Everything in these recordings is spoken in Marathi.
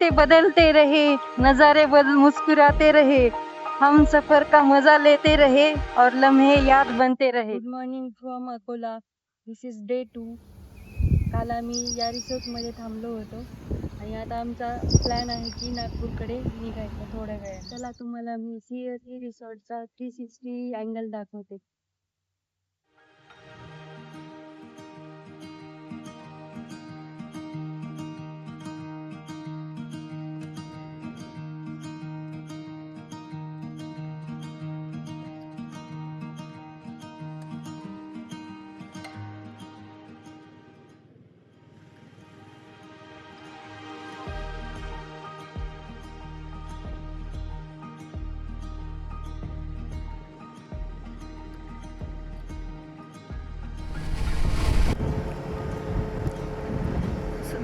रास्ते बदलते रहे, नजारे बदल मुस्कुराते रहे, हम सफर का मजा लेते रहे और लम्हे याद बनते रहे. Good morning from Akola. This is day 2. काल आम्ही या रिसॉर्टमध्ये थांबलो होतो आणि आता आमचा प्लॅन आहे की नागपूरकडे निघायचं थोड्या वेळात. चला तुम्हाला मी सीएसई रिसॉर्टचा 360 अँगल दाखवते.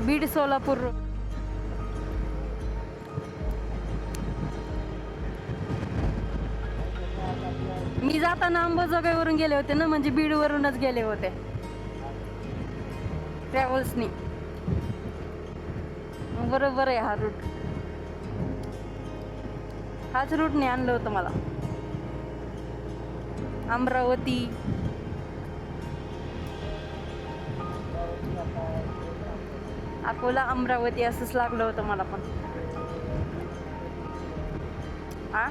बीड सोलापूर रोड. मी जाताना अंबाजोगाईवरून गेले होते ना, म्हणजे बीड वरूनच गेले होते ट्रॅव्हल्सनी. बरोबर आहे हा रूट. हाच रूटने आणलं होतं मला. अमरावती, अकोला, अमरावती असंच लागलं होतं मला पण. आ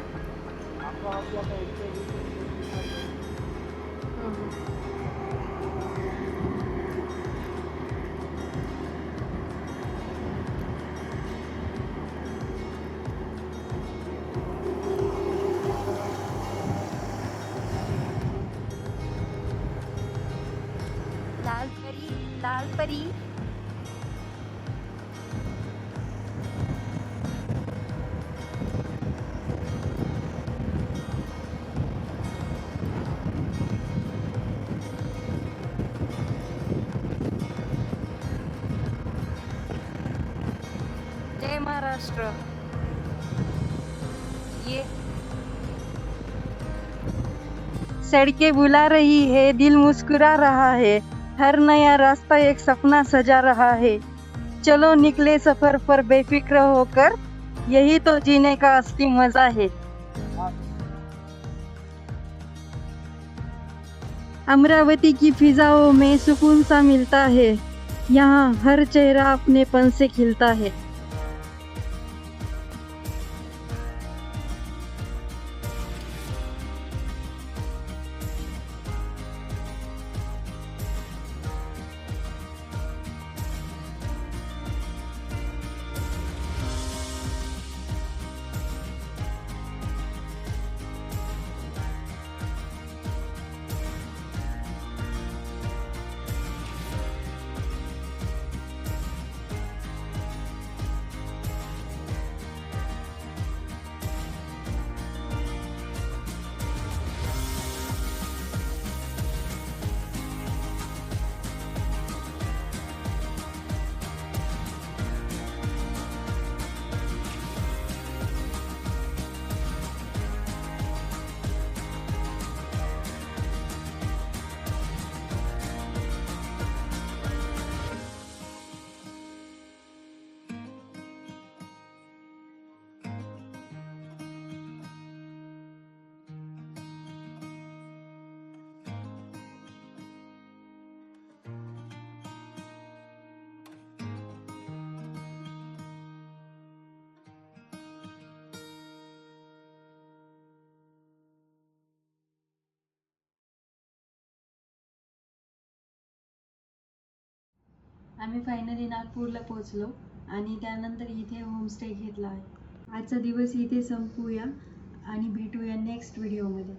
लालपरी, लालपरी. जय महाराष्ट्र. ये सड़कें बुला रही है, दिल मुस्कुरा रहा है, हर नया रास्ता एक सपना सजा रहा है. चलो निकले सफर पर बेफिक्र होकर, यही तो जीने का असली मजा है. अमरावती की फिजाओं में सुकून सा मिलता है, यहाँ हर चेहरा अपनेपन से खिलता है. आम्ही फायनली नागपूरला पोहोचलो आणि त्यानंतर इथे होमस्टे घेतला आहे. आजचा दिवस इथे संपूया आणि भेटूया नेक्स्ट व्हिडिओमध्ये.